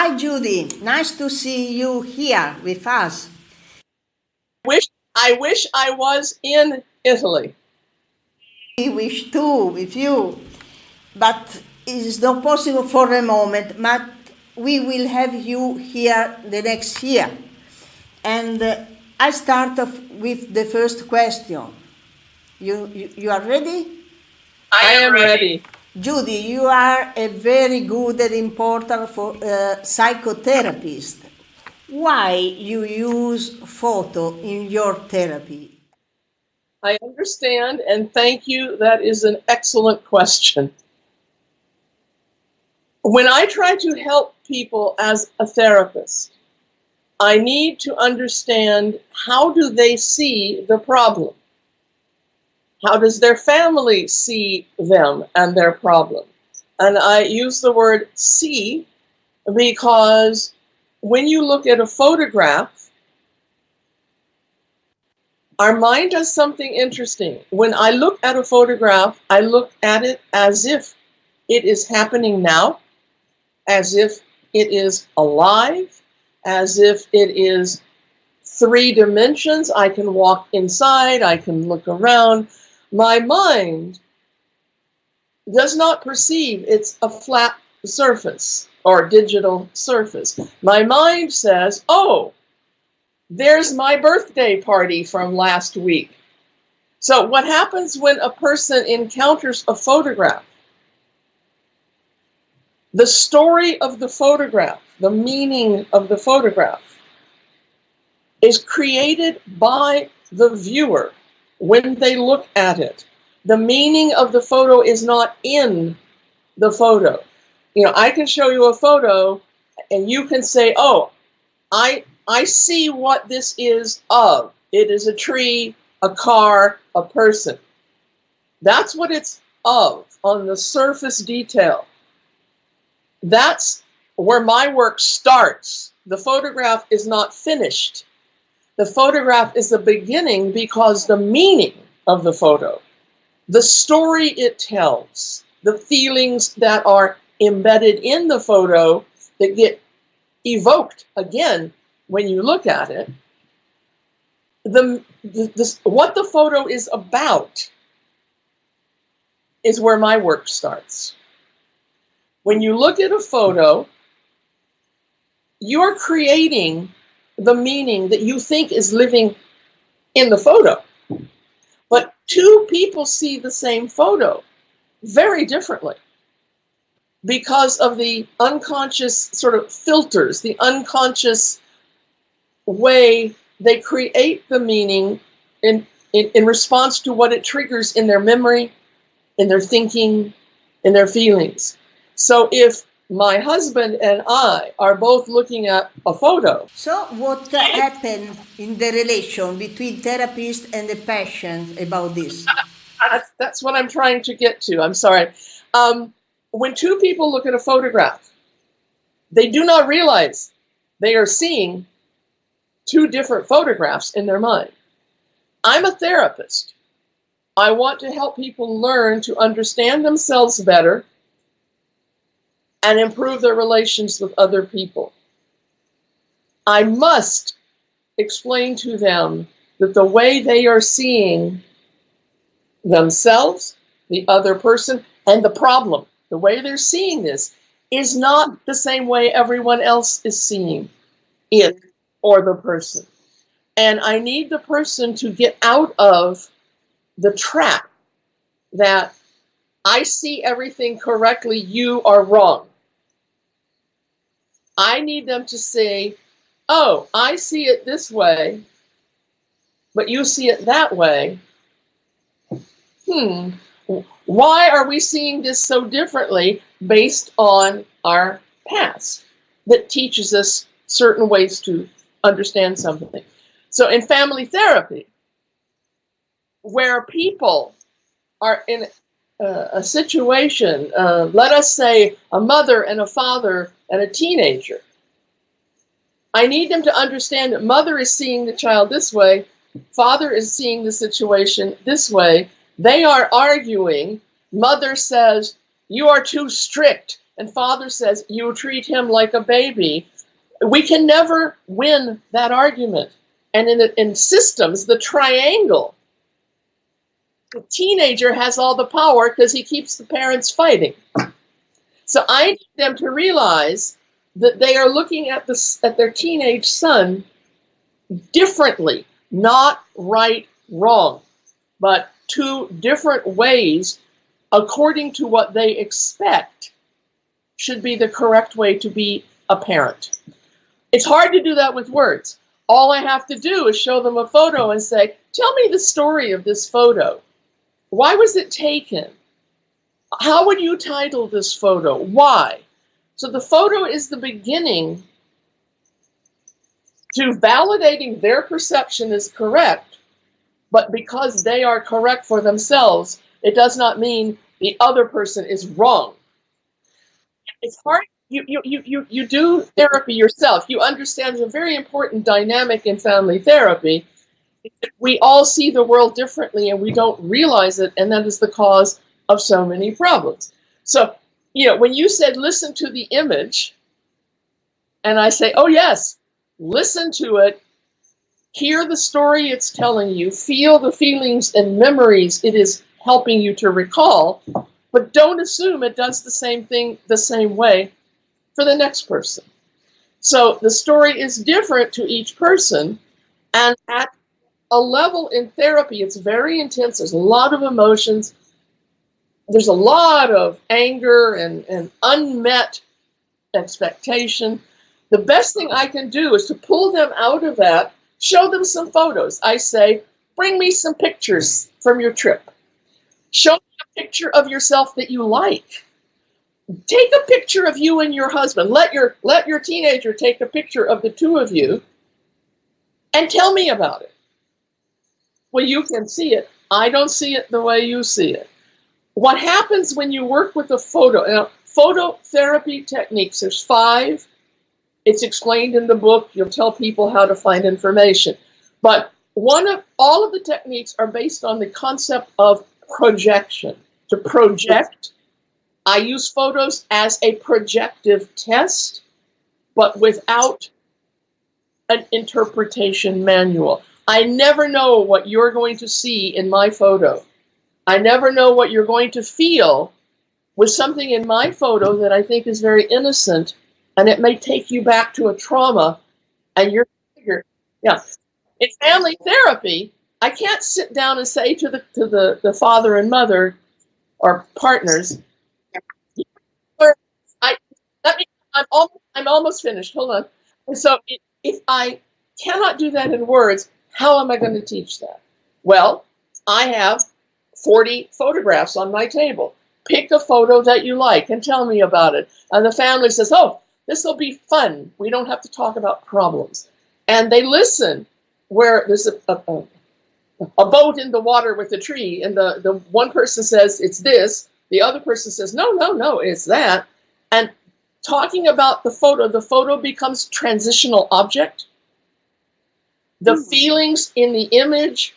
Hi, Judy. Nice to see you here with us. I wish I was in Italy. We wish too with you, but it's not possible for the moment. But we will have you here the next year. And I start off with the first question. You are ready? I am ready. Judy, you are a very good and important psychotherapist. Why you use photo in your therapy? I understand, and thank you. That is an excellent question. When I try to help people as a therapist, I need to understand, how do they see the problem? How does their family see them and their problem? And I use the word see because when you look at a photograph, our mind does something interesting. When I look at a photograph, I look at it as if it is happening now, as if it is alive, as if it is 3 dimensions. I can walk inside, I can look around. My mind does not perceive it's a flat surface or digital surface. My mind says, oh, there's my birthday party from last week. So what happens when a person encounters a photograph? The story of the photograph, the meaning of the photograph, is created by the viewer when they look at it. The meaning of the photo is not in the photo. You know, I can show you a photo and you can say, oh, I see what this is of. It is a tree, a car, a person. That's what it's of on the surface detail. That's where my work starts. The photograph is not finished. The photograph is the beginning because the meaning of the photo, the story it tells, the feelings that are embedded in the photo that get evoked again when you look at it, what the photo is about is where my work starts. When you look at a photo, you're creating the meaning that you think is living in the photo. But 2 people see the same photo very differently because of the unconscious sort of filters, the unconscious way they create the meaning in response to what it triggers in their memory, in their thinking, in their feelings. So if my husband and I are both looking at a photo. So what happened in the relation between therapist and the patient about this? That's what I'm trying to get to. I'm sorry. When 2 people look at a photograph, they do not realize they are seeing 2 different photographs in their mind. I'm a therapist. I want to help people learn to understand themselves better and improve their relations with other people. I must explain to them that the way they are seeing themselves, the other person, and the problem, the way they're seeing this, is not the same way everyone else is seeing it or the person. And I need the person to get out of the trap that I see everything correctly, you are wrong. I need them to say, oh, I see it this way, but you see it that way. Why are we seeing this so differently based on our past that teaches us certain ways to understand something? So in family therapy, where people are in a situation, let us say a mother and a father and a teenager, I need them to understand that mother is seeing the child this way, father is seeing the situation this way. They are arguing. Mother says, you are too strict. and father says, you treat him like a baby, we can never win that argument. And in systems, the triangle, the teenager has all the power because he keeps the parents fighting. So I need them to realize that they are looking at their teenage son differently, not right, wrong, but two different ways according to what they expect should be the correct way to be a parent. It's hard to do that with words. All I have to do is show them a photo and say, tell me the story of this photo. Why was it taken? How would you title this photo? Why? So the photo is the beginning to validating their perception is correct, but because they are correct for themselves, it does not mean the other person is wrong. It's hard. You do therapy yourself. You understand a very important dynamic in family therapy. We all see the world differently and we don't realize it, and that is the cause of so many problems. So, when you said listen to the image, and I say, oh yes, listen to it, hear the story it's telling you, feel the feelings and memories it is helping you to recall, but don't assume it does the same thing the same way for the next person. So the story is different to each person, and at a level in therapy, it's very intense. There's a lot of emotions. There's a lot of anger and unmet expectation. The best thing I can do is to pull them out of that, show them some photos. I say, bring me some pictures from your trip. Show me a picture of yourself that you like. Take a picture of you and your husband. Let your teenager take a picture of the two of you and tell me about it. Well, you can see it. I don't see it the way you see it. What happens when you work with a photo? Photo therapy techniques, there's 5. It's explained in the book. You'll tell people how to find information. But all of the techniques are based on the concept of projection. To project, I use photos as a projective test, but without an interpretation manual. I never know what you're going to see in my photo. I never know what you're going to feel with something in my photo that I think is very innocent, and it may take you back to a trauma, and you're, yeah. In family therapy, I can't sit down and say to the father and mother or partners, I'm almost finished. Hold on. And so if I cannot do that in words, how am I going to teach that? Well, I have 40 photographs on my table. Pick a photo that you like and tell me about it. And the family says, oh, this will be fun. We don't have to talk about problems. And they listen where there's a boat in the water with a tree, and the one person says it's this, the other person says, no, it's that. And talking about the photo becomes transitional object. The feelings in the image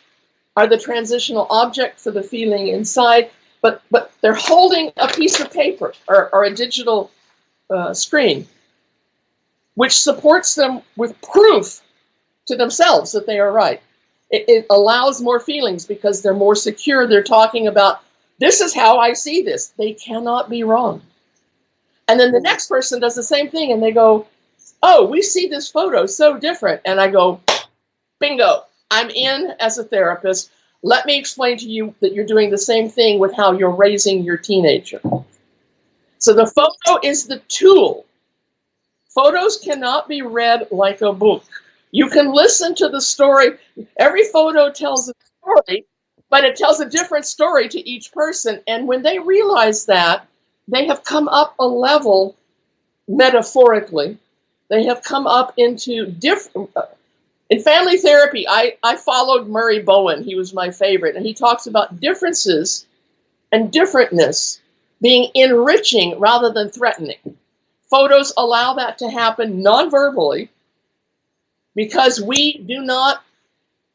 are the transitional object for the feeling inside, but they're holding a piece of paper or a digital screen, which supports them with proof to themselves that they are right. It allows more feelings because they're more secure. They're talking about, this is how I see this. They cannot be wrong. And then the next person does the same thing, and they go, oh, we see this photo so different. And I go, bingo, I'm in as a therapist. Let me explain to you that you're doing the same thing with how you're raising your teenager. So the photo is the tool. Photos cannot be read like a book. You can listen to the story. Every photo tells a story, but it tells a different story to each person. And when they realize that, they have come up a level metaphorically. They have come up into different... In family therapy, I followed Murray Bowen. He was my favorite. And he talks about differences and differentness being enriching rather than threatening. Photos allow that to happen non-verbally because we do not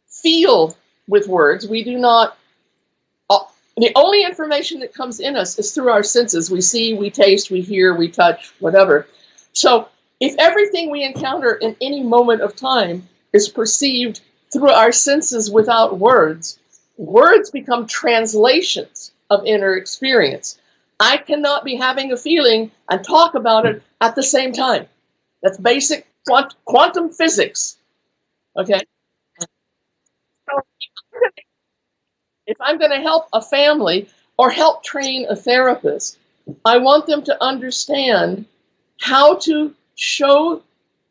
feel with words. We do not The only information that comes in us is through our senses. We see, we taste, we hear, we touch, whatever. So if everything we encounter in any moment of time is perceived through our senses without words, words become translations of inner experience. I cannot be having a feeling and talk about it at the same time. That's basic quantum physics. Okay? So if I'm going to help a family or help train a therapist, I want them to understand how to show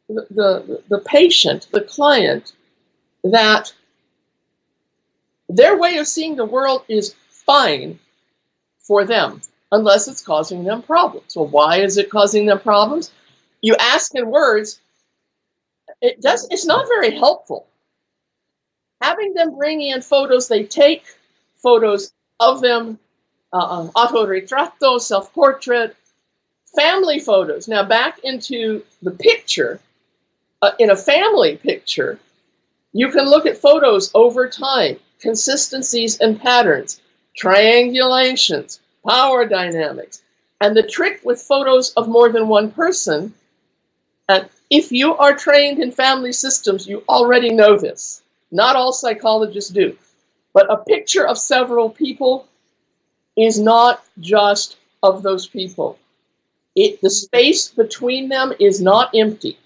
the patient, the client, that their way of seeing the world is fine for them, unless it's causing them problems. Well, why is it causing them problems? You ask in words, it's not very helpful. Having them bring in photos, they take photos of them, autoritratto, self-portrait, family photos. Now back into the picture, in a family picture, you can look at photos over time, consistencies and patterns, triangulations, power dynamics. And the trick with photos of more than one person, and if you are trained in family systems, you already know this. Not all psychologists do. But a picture of several people is not just of those people. The space between them is not empty.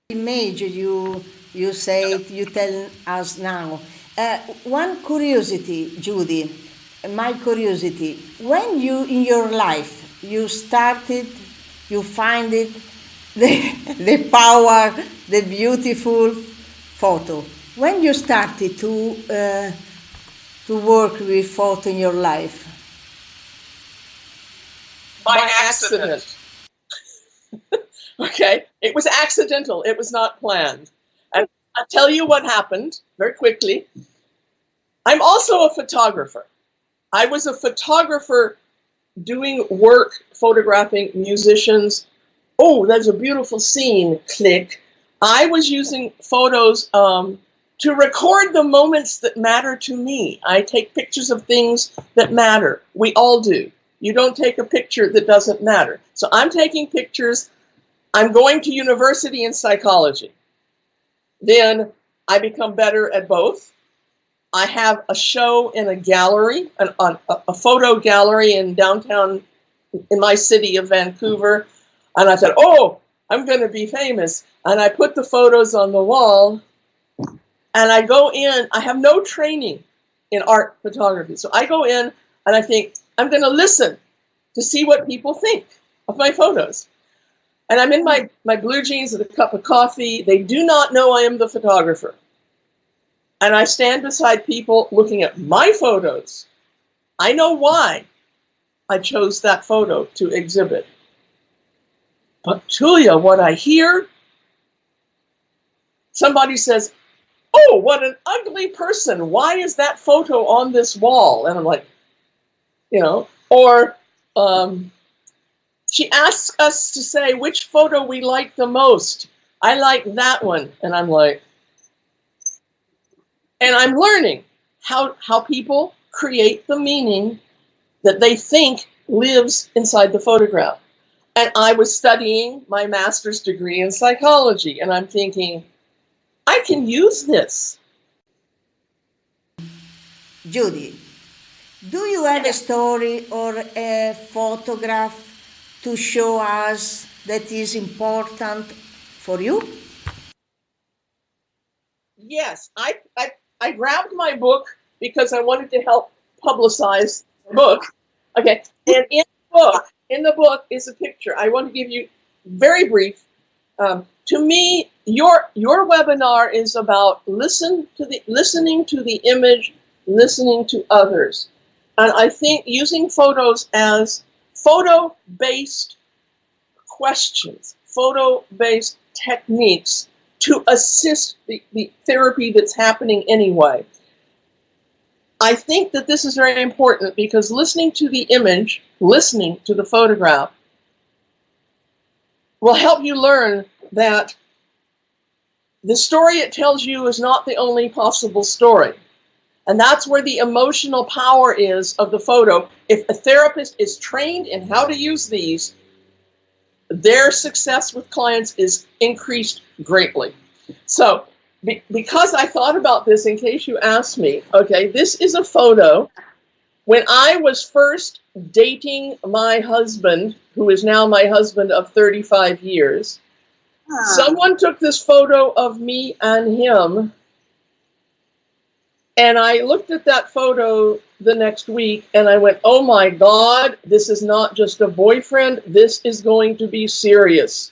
Image you say, you tell us now. One curiosity, Judy, my curiosity, when you in your life you started, you find it the power, the beautiful photo. When you started to work with photo in your life? By accident. Okay, it was accidental. It was not planned. And I'll tell you what happened very quickly. I'm also a photographer. I was a photographer doing work, photographing musicians. Oh, there's a beautiful scene, click. I was using photos to record the moments that matter to me. I take pictures of things that matter. We all do. You don't take a picture that doesn't matter. So I'm taking pictures. I'm going to university in psychology. Then I become better at both. I have a show in a gallery, a photo gallery in downtown, in my city of Vancouver. And I said, oh, I'm going to be famous. And I put the photos on the wall. And I go in. I have no training in art photography. So I go in and I think, I'm going to listen to see what people think of my photos. And I'm in my blue jeans with a cup of coffee. They do not know I am the photographer. And I stand beside people looking at my photos. I know why I chose that photo to exhibit. But Tullia, what I hear, somebody says, oh, what an ugly person. Why is that photo on this wall? And I'm like, you know, or she asks us to say which photo we like the most. I like that one. And I'm like, and I'm learning how people create the meaning that they think lives inside the photograph. And I was studying my master's degree in psychology, and I'm thinking, I can use this. Judy, do you have a story or a photograph to show us that is important for you? Yes, I grabbed my book because I wanted to help publicize the book. Okay, and in the book is a picture. I want to give you very brief. To me, your webinar is about listening to the image, listening to others, and I think using photos as photo-based questions, photo-based techniques to assist the therapy that's happening anyway. I think that this is very important because listening to the image, listening to the photograph, will help you learn that the story it tells you is not the only possible story. And that's where the emotional power is of the photo. If a therapist is trained in how to use these, their success with clients is increased greatly. So because I thought about this, in case you asked me, okay, this is a photo when I was first dating my husband, who is now my husband of 35 years. Someone took this photo of me and him, and I looked at that photo the next week and I went, oh my God, this is not just a boyfriend, this is going to be serious.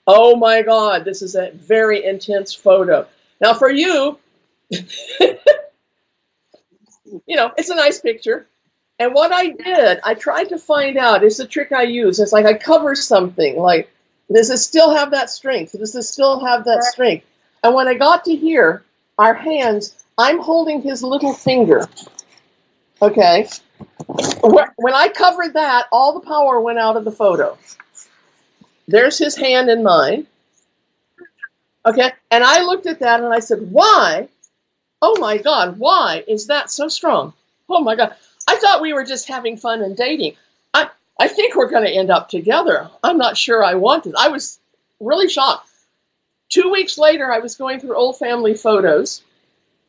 Oh my God, this is a very intense photo. Now for you, you know, it's a nice picture. And what I did, I tried to find out, it's a trick I use. It's like I cover something, like, does it still have that strength? Does it still have that strength? And when I got to here, our hands, I'm holding his little finger, okay? When I covered that, all the power went out of the photo. There's his hand in mine, okay? And I looked at that and I said, why? Oh my God, why is that so strong? Oh my God. I thought we were just having fun and dating. I think we're going to end up together. I'm not sure I want it. I was really shocked. 2 weeks later, I was going through old family photos.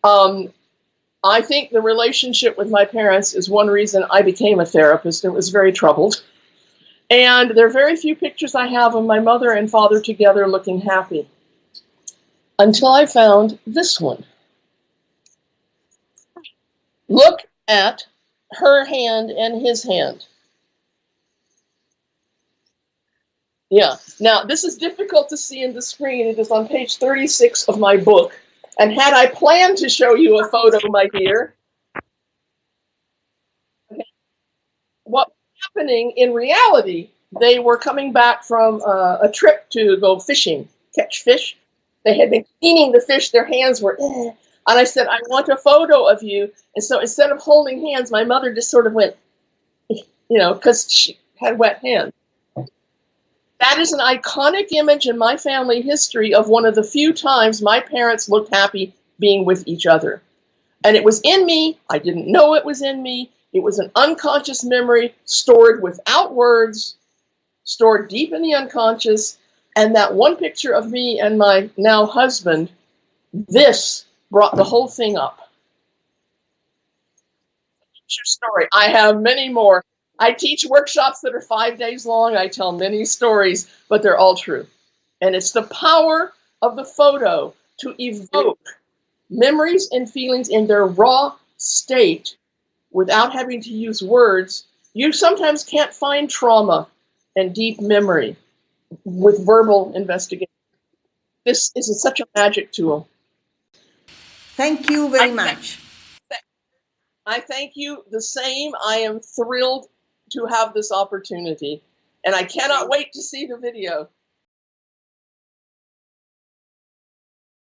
I think the relationship with my parents is one reason I became a therapist. It was very troubled. And there are very few pictures I have of my mother and father together looking happy. Until I found this one. Look at her hand and his hand. Yeah. Now, this is difficult to see in the screen. It is on page 36 of my book. And had I planned to show you a photo, my dear, what was happening in reality, they were coming back from a trip to go fishing, catch fish. They had been cleaning the fish. Their hands were, and I said, I want a photo of you. And so instead of holding hands, my mother just sort of went, you know, because she had wet hands. That is an iconic image in my family history of one of the few times my parents looked happy being with each other. And it was in me. I didn't know it was in me. It was an unconscious memory stored without words, stored deep in the unconscious. And that one picture of me and my now husband, this brought the whole thing up. True story. I have many more. I teach workshops that are 5 days long. I tell many stories, but they're all true. And it's the power of the photo to evoke memories and feelings in their raw state without having to use words. You sometimes can't find trauma and deep memory with verbal investigation. This is such a magic tool. Thank you very much. I thank you the same. I am thrilled to have this opportunity, and I cannot wait to see the video.